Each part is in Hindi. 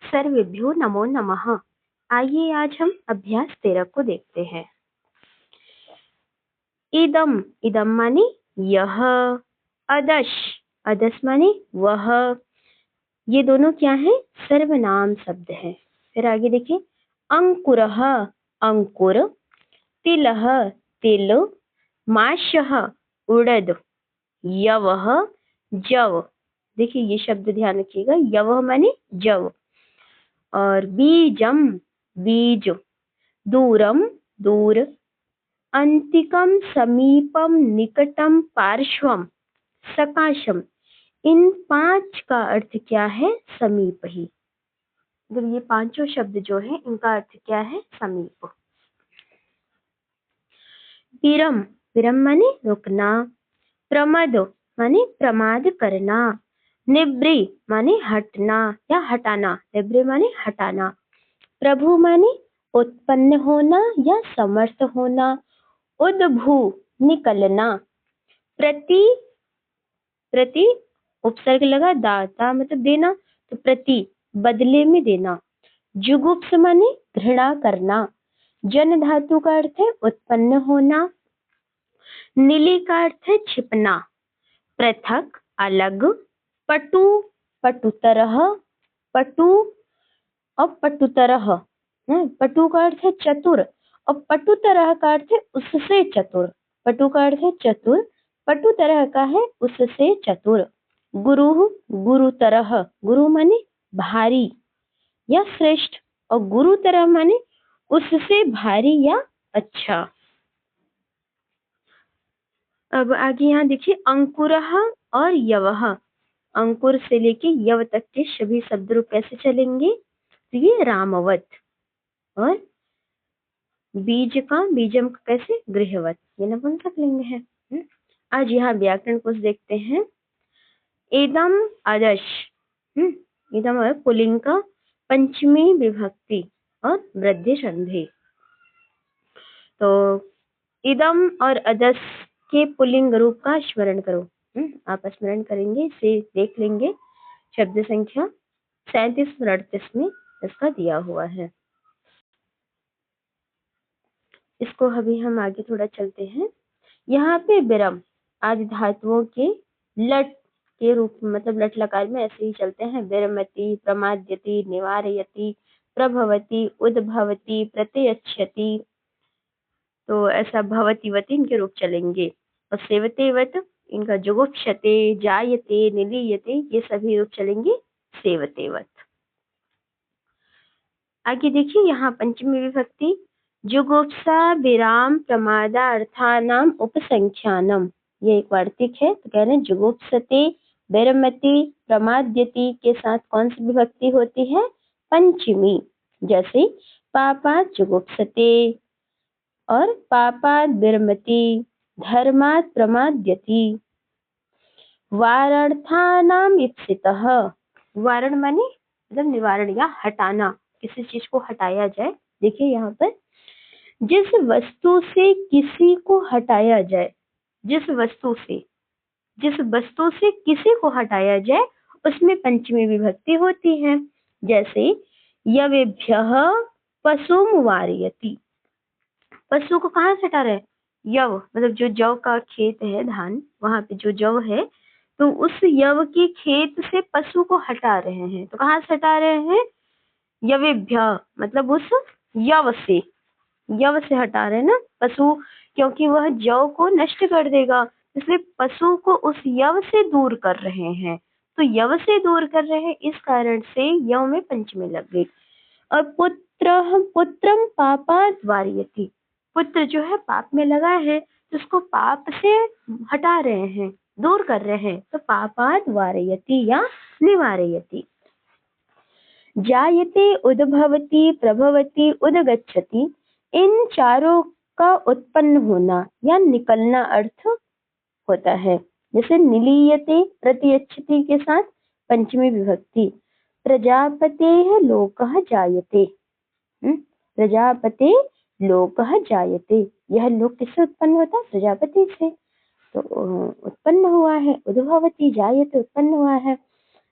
सर्वेभ्यो नमो नमः। आइए आज हम अभ्यास 13 को देखते हैं। इदम, इदम माने यह, अदश, अदश माने वह। ये दोनों क्या है? सर्वनाम शब्द है। फिर आगे देखिए, अंकुरः, अंकुर, तिलः, तिल, माषः, उड़द, यवः, जव। देखिए ये शब्द ध्यान रखिएगा, यवः माने जव। और बीजम, बीज, दूरम, दूर, अंतिकम, समीपम, निकटम, पार्श्वम, सकाशम। इन 5 का अर्थ क्या है? समीप ही। मतलब ये पांचों शब्द जो है इनका अर्थ क्या है? समीप। विरम, विरम माने रुकना। प्रमद माने प्रमाद करना। निब्री माने हटना या हटाना, निब्री माने हटाना। प्रभु माने उत्पन्न होना या समर्थ होना। उद्भू निकलना। प्रति, प्रति उपसर्ग लगा, दाता मतलब देना, तो प्रति बदले में देना। जुगुप्स माने घृणा करना। जन धातु का अर्थ है उत्पन्न होना। नीली का अर्थ है छिपना। पृथक अलग। पटु, पटुतरह, पटु और पटुतरह। पटु का अर्थ है चतुर और पटुतरह का अर्थ है उससे चतुर। पटु का अर्थ है चतुर, पटुतरह का है उससे चतुर। गुरु, गुरुतरह, गुरु माने भारी या श्रेष्ठ, और गुरुतरह माने उससे भारी या अच्छा। अब आगे यहाँ देखिए, अंकुरः और यवः। अंकुर से लेके यव तक के सभी शब्द रूप कैसे चलेंगे? तो ये रामवत। और बीज का, बीजम का कैसे? गृहवत। ये नपुंसक लिंग है। आज यहाँ व्याकरण कुछ देखते हैं। इदम आदर्श, इदम है पुल्लिंग का पंचमी विभक्ति और वृद्धि संधि। तो इदम और अदस के पुल्लिंग रूप का स्मरण करो। आप स्मरण करेंगे, इसे देख लेंगे। शब्द संख्या 37 और 38 में इसका दिया हुआ है। इसको अभी हम आगे थोड़ा चलते हैं। यहाँ पे विरम आदि धातुओं के लट के रूप में, मतलब लट लकार में ऐसे ही चलते हैं। विरमति, प्रमाद्यति, निवारयति, प्रभवति, उद्भवति, प्रत्यक्षति। तो ऐसा भवति वति इनके रूप चलेंगे। और सेवते वत इनका जुगुप्सते, जायते, निलीयते, ये सभी रूप चलेंगे सेवते वत। आगे देखिए, यहाँ पंचमी विभक्ति जुगुप्सा विराम प्रमादा अर्थानाम उपसंख्यानम। ये एक वार्तिक है, तो कह रहे हैं जुगुप्सते, विरमति, प्रमाद्यति के साथ कौन सी विभक्ति होती है? पंचमी। जैसे पापात जुगुप्सते और पापात विरमति, धर्मात प्रमाद्यति। वारणार्थानाम इप्सितः, वारण माने मतलब निवारण या हटाना, किसी चीज को हटाया जाए। देखिए यहाँ पर, जिस वस्तु से किसी को हटाया जाए, जिस वस्तु से, जिस वस्तु से किसी को हटाया जाए उसमें पंचमी विभक्ति होती है। जैसे यवेभ्यः पशुम वारयति, पशु को कहाँ से हटा रहे हैं? यव, मतलब जो जव का खेत है, धान, वहां पे जो जव है, तो उस यव के खेत से पशु को हटा रहे हैं। तो कहाँ से हटा रहे हैं? यवेभ्य, मतलब उस यव से, यव से हटा रहे हैं ना पशु, क्योंकि वह जव को नष्ट कर देगा, इसलिए पशु को उस यव से दूर कर रहे हैं। तो यव से दूर कर रहे हैं, इस कारण से यव में पंचमी लग गई। और पुत्र, पुत्रम पापात वारयति, पुत्र जो है पाप में लगा है, तो उसको पाप से हटा रहे हैं, दूर कर रहे हैं। तो पापात वारयति या निवारयति। जायते, उद्भवति, प्रभवति, उदगच्छति, इन चारों का उत्पन्न होना या निकलना अर्थ होता है। जैसे निलीयते, प्रत्यक्षति के साथ पंचमी विभक्ति। प्रजापते लोकः जायते, प्रजापते लोकः जायते, यह लोक किससे उत्पन्न होता है? प्रजापति से। तो उत्पन्न हुआ है। उद्भवति, जायते उत्पन्न हुआ है,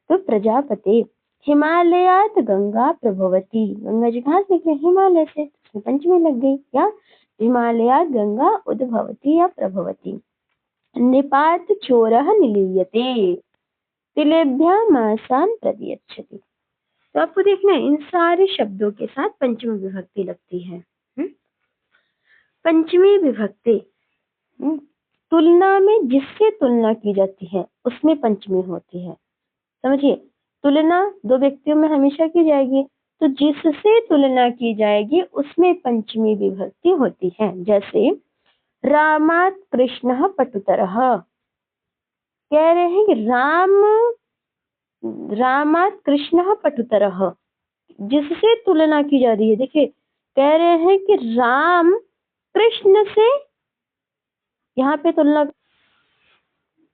तो प्रजापते। हिमालयात गंगा प्रभवती, गंगा जी कहाँ से निकले? हिमालय से, इसमें पंचमी लग गई। या हिमालयात गंगा उद्भवती या प्रभवती। निपात चोरः निलीयते, तिलेभ्यः मासान् प्रदीयच्छति। तो आपको देखना है इन सारे शब्दों के साथ पंचमी विभक्ति लगती है। पंचमी विभक्ति तुलना में जिससे तुलना की जाती है उसमें पंचमी होती है। समझिए, तुलना दो व्यक्तियों में हमेशा की जाएगी, तो जिससे तुलना की जाएगी उसमें पंचमी विभक्ति होती है। जैसे रामात् कृष्णः पटुतरः, कह रहे हैं कि रामात् कृष्णः पटुतरः, जिससे तुलना की जा रही है। देखिए, कह रहे हैं कि राम कृष्ण से, यहाँ पे तुलना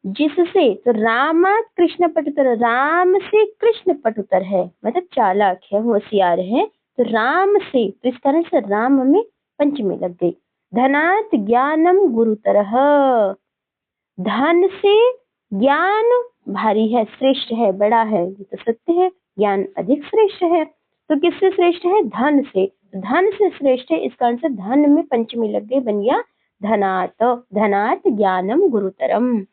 जिससे, तो रामात् कृष्ण पटुतर, राम से कृष्ण पटुतर है, मतलब चालाक है, होशियार है। तो राम से, तो इस कारण से राम में पंचमी लग गई। धनात् ज्ञानम गुरुतरः, धन से ज्ञान भारी है, श्रेष्ठ है, बड़ा है, ये तो सत्य है, ज्ञान अधिक श्रेष्ठ है। तो किससे श्रेष्ठ है? धन से, धन से श्रेष्ठ है, इस कारण से धन में पंचमी लग गई, बन गया धनात्, धनात् ज्ञानम गुरुतरम।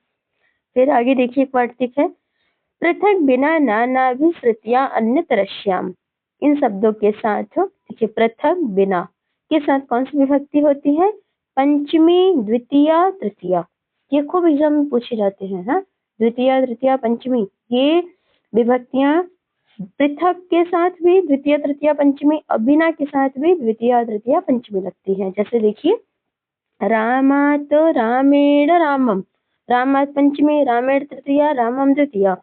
फिर आगे देखिए एक वार्तिक है, पृथक बिना नानाभि श्रुतियां अन्यतरश्याम। इन शब्दों के साथ देखिए, पृथक बिना के साथ कौन सी विभक्ति होती है? पंचमी, द्वितीया, तृतीया। ये खूब एग्जाम में पूछे जाते हैं। हाँ, द्वितीया, तृतीया, पंचमी, ये विभक्तियां पृथक के साथ भी द्वितीय, तृतीया, पंचमी, अबिना के साथ भी द्वितीय, तृतीया, पंचमी लगती है। जैसे देखिए, रामात् रामेण रामम, रामात् पंचमी, रामेण तृतीया, रामम द्वितीया।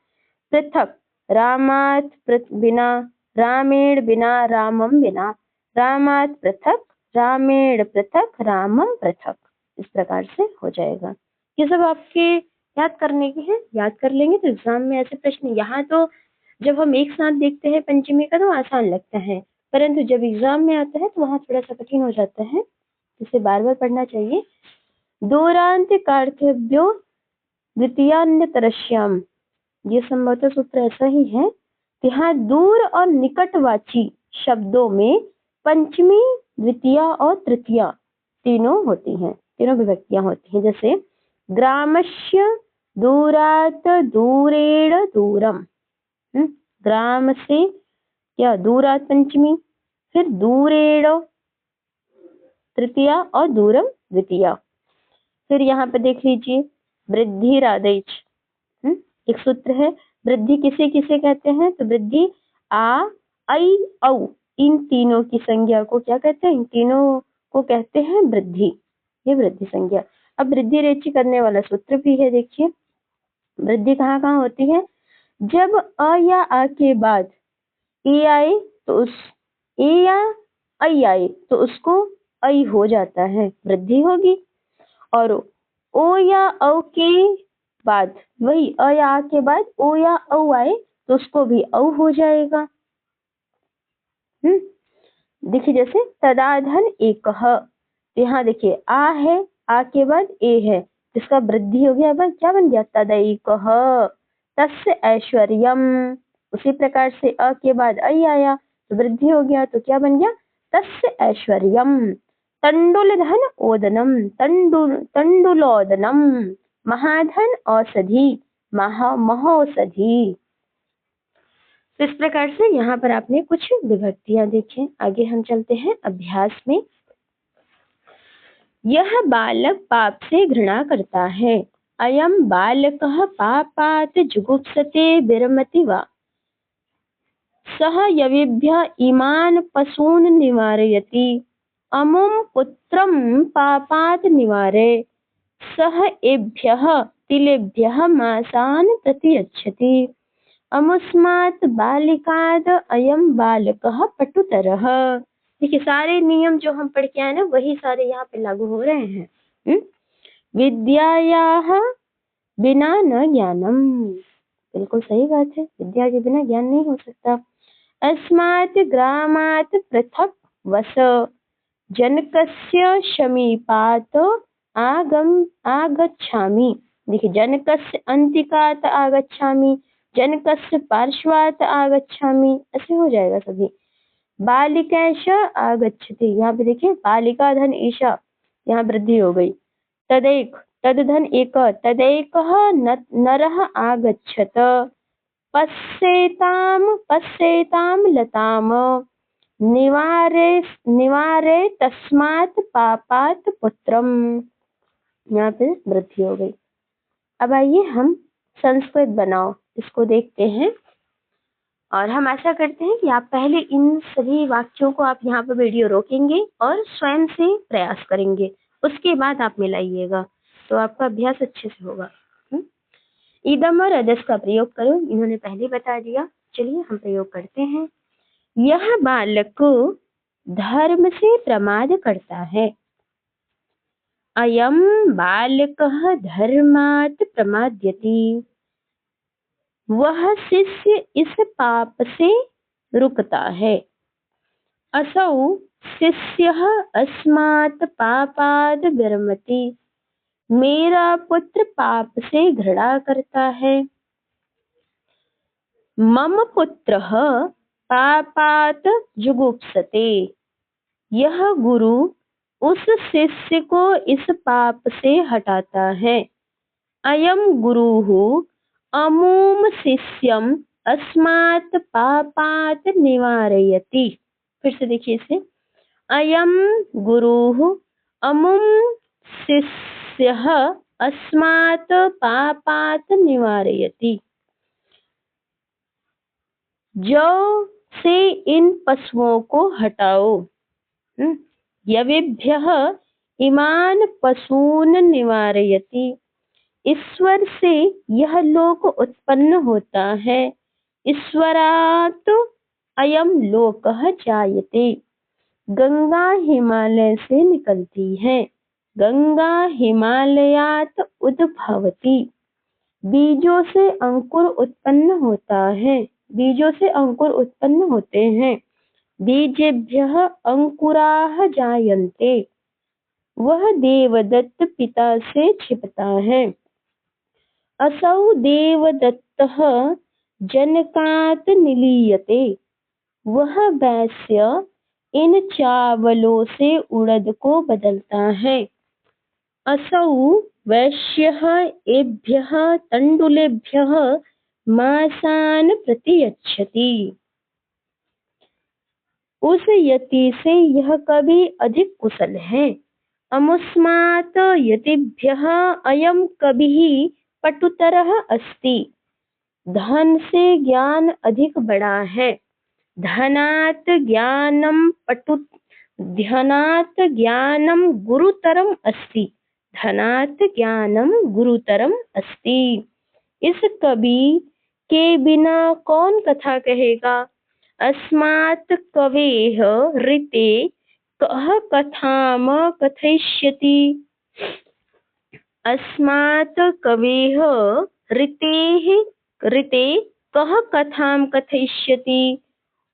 पृथक, रामात् बिना, रामेण बिना, रामम बिना, रामात् पृथक, रामेण पृथक, रामम पृथक। इस प्रकार से हो जाएगा। ये सब आपके याद करने के हैं, याद कर लेंगे तो एग्जाम में ऐसे प्रश्न, यहाँ तो जब हम एक साथ देखते हैं पंचमी का तो आसान लगता है, परंतु जब एग्जाम में आता है तो वहाँ थोड़ा सा कठिन हो जाता है, इसे बार बार पढ़ना चाहिए। दूरांत कार्थेभ्यो द्वितीयान्यतरश्याम, ये संभवतः सूत्र ऐसा ही है। यहाँ दूर और निकटवाची शब्दों में पंचमी, द्वितीया और तृतीया तीनों होती हैं, तीनों विभक्तियां होती हैं। जैसे ग्रामस्य दूरात दूरेण दूरम, ग्राम से क्या? दूरात पंचमी, फिर दूरेण तृतीया और दूरम द्वितीया। फिर यहाँ पे देख लीजिए, वृद्धि रादैच, एक सूत्र है, वृद्धि किसे किसे कहते हैं? तो वृद्धि आ, ऐ, औ, इन तीनों की संज्ञा को क्या कहते हैं? इन तीनों को कहते हैं वृद्धि, ये वृद्धि संज्ञा। अब वृद्धि रेची करने वाला सूत्र भी है। देखिए, वृद्धि कहाँ कहाँ होती है? जब अ या आ के बाद ए आए तो उस, ए या ऐ आए तो उसको ऐ हो जाता है, वृद्धि होगी। और ओ या औ के बाद, वही अ या आ के बाद ओ या औ आए तो उसको भी औ हो जाएगा। देखिए, जैसे तदाधन एकः, यहाँ देखिए आ है, आ के बाद ए है, जिसका वृद्धि हो गया। अब क्या बन गया? तदैकः तस्य ऐश्वर्यम। उसी प्रकार से अ के बाद ऐ आया तो वृद्धि हो गया, तो क्या बन गया? तस्य ऐश्वर्यम। तंडुलधन ओदनम, तंडुलोदनम। महाधन औषधि, महौषधि। तो इस प्रकार से यहाँ पर आपने कुछ विभक्तियां देखी। आगे हम चलते हैं अभ्यास में। यह बालक पाप से घृणा करता है। अयम बालकः पापात् जुगुप्सते विरमति वा। सः यविभ्य इमान् पशून् निवारयति। अमुं पुत्रं पापात् निवारय। सः एभ्यः तिलेभ्यः मासान् प्रतियच्छति। अमुस्मात् बालिकाद अयम बालकः पटुतरः। देखिए, सारे नियम जो हम पढ़ के आए ना, वही सारे यहाँ पे लागू हो रहे हैं। विद्यायाः बिना न ज्ञानम, बिल्कुल सही बात है, विद्या के बिना ज्ञान नहीं हो सकता। अस्मात् ग्रामात् पृथक वस। जनकस्य समीपात् आगच्छामि। देखिए, जनकस्य अंतिकात् आगच्छामि, जनकस्य पार्श्वात् आगच्छामि, ऐसे हो जाएगा सभी। बालिका एषा आगच्छति, यहाँ पे देखिए बालिका धन ईशा, यहाँ वृद्धि हो गई। तदैक, तद धन एक, तदैकः नरः आगच्छत, पश्येतां लताम, निवारे तस्मात् पापात् पुत्रम, यहाँ पे वृद्धि हो गई। अब आइए हम संस्कृत बनाओ इसको देखते हैं, और हम आशा करते हैं कि आप पहले इन सभी वाक्यों को आप यहाँ पर वीडियो रोकेंगे और स्वयं से प्रयास करेंगे, उसके बाद आप मिलाइएगा तो आपका अभ्यास अच्छे से होगा। इदम और अदस का प्रयोग करो, इन्होंने पहले बता दिया। चलिए हम प्रयोग करते हैं। यह बालक धर्म से प्रमाद करता है। अयम बालकः धर्मात् प्रमाद्यति, वह शिष्य इस पाप से रुकता है। असौ शिष्यः अस्मात् पापाद् विरमति, मेरा पुत्र पाप से घृणा करता है। मम पुत्रः पापात् जुगुप्सते, यह गुरु उस शिष्य को इस पाप से हटाता है। अयम गुरुः अमुम शिष्यम अस्मात् पापात् निवारयति। फिर से देखिए इसे, अयम गुरुः अमुम शिष्यः अस्मात् पापात् निवारयति। जो से इन पशुओं को हटाओ, यवेभ्यः इमान पशून निवारयति, ईश्वर से यह लोक उत्पन्न होता है। ईश्वरात् अयम लोकः जायते, गंगा हिमालय से निकलती है। गंगा हिमालयात् उद्भवति, बीजों से अंकुर उत्पन्न होता है, बीजों से अंकुर उत्पन्न होते हैं। बीजेभ्यः अंकुराः जायन्ते, वह देवदत्त पिता से छिपता है। असौ देवदत्तः जनकात् निलीयते, वह वैश्य इन चावलों से उड़द को बदलता है। असौ वैश्यः एभ्यः तण्डुलेभ्यः मांसान् प्रतियच्छति, उस यति से यह कभी अधिक कुशल है। अमुस्मात् यतिभ्यः अयम कभी पटुतरः अस्ति, धन से ज्ञान अधिक बड़ा है। धनात् ज्ञानम गुरुतरम अस्ति, धनात् ज्ञानम गुरुतरम अस्ति। इस कवि के बिना कौन कथा कहेगा। अस्मात् कवेः ऋते कः कथाम कथयिष्यति, अस्मात् कवेः ऋते कः कथाम कथयिष्यति।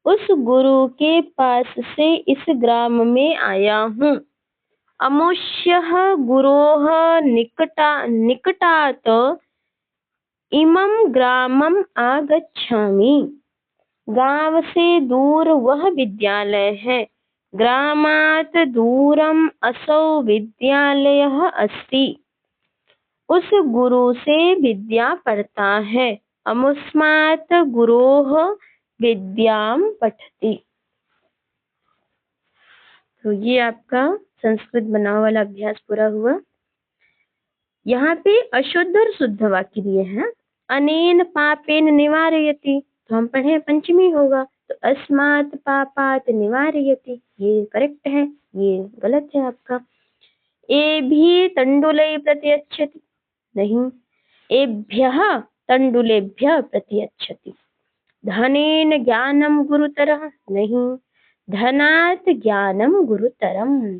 उस गुरु के पास से इस ग्राम में आया हूँ। अमुष्यः गुरोः निकटात् इमं ग्रामम् आगच्छामि, गांव से दूर वह विद्यालय है। ग्रामात् दूरम असौ विद्यालयः अस्ति, उस गुरु से विद्या पढ़ता है। अमुस्मात् गुरोः विद्याम पठति। तो ये आपका संस्कृत बनाव वाला अभ्यास पूरा हुआ। यहाँ पे अशुद्ध और शुद्ध वाक्य दिए हैं। अनेन पापेन निवारयति, तो हम पढ़े पंचमी होगा, तो अस्मात् पापात् निवारयति, ये करेक्ट है, ये गलत है आपका। एभि तण्डुलै प्रतियच्छति, नहीं, एभ्यः तण्डुलेभ्यः प्रतियच्छति। धनेन ज्ञानम गुरुतरः, नहीं, धनात् ज्ञानम गुरुतरम।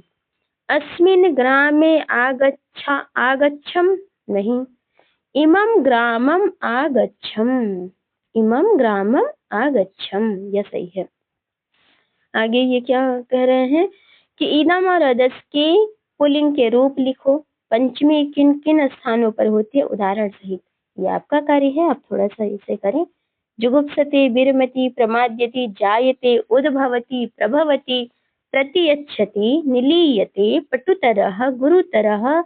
अस्मिन् ग्रामे आगच्छम, नहीं, इमं ग्रामम आगच्छम, इमं ग्रामम आगच्छम, यह सही है। आगे ये क्या कह रहे हैं कि इदम और अदस के पुल्लिंग के रूप लिखो। पंचमी किन किन स्थानों पर होती है, उदाहरण सहित। ये आपका कार्य है, आप थोड़ा सा इसे करें। जुगुप्सते विरमति प्रमाद्यति जायते उद्भवति प्रभवति प्रतियच्छति निलीयते पटुतरः गुरुतरः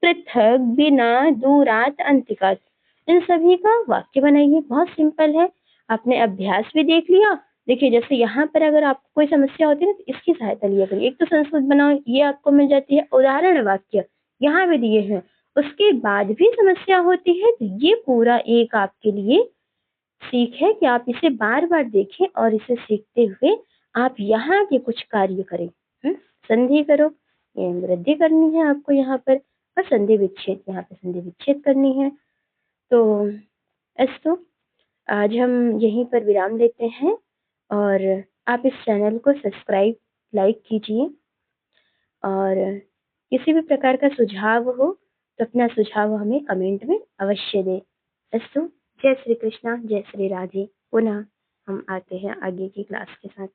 पृथक बिना दूरात अंतिकात। इन सभी का वाक्य बनाइए, बहुत सिंपल है। आपने अभ्यास भी देख लिया। देखिए जैसे यहाँ पर अगर आपको कोई समस्या होती है ना, तो इसकी सहायता लिया करिए। एक तो संस्कृत बनाओ, ये आपको मिल जाती है। उदाहरण वाक्य यहाँ भी दिए हैं, उसके बाद भी समस्या होती है तो ये पूरा एक आपके लिए सीख है कि आप इसे बार बार देखें और इसे सीखते हुए आप यहाँ के कुछ कार्य करें। संधि करो, ये वृद्धि करनी है आपको यहाँ पर, और संधि विच्छेद, यहाँ पे संधि विच्छेद करनी है। तो अस्तु, आज हम यहीं पर विराम लेते हैं और आप इस चैनल को सब्सक्राइब लाइक कीजिए, और किसी भी प्रकार का सुझाव हो तो अपना सुझाव हमें कमेंट में अवश्य दें। अस्तु, जय श्री कृष्णा, जय श्री राधे। पुनः हम आते हैं आगे की क्लास के साथ।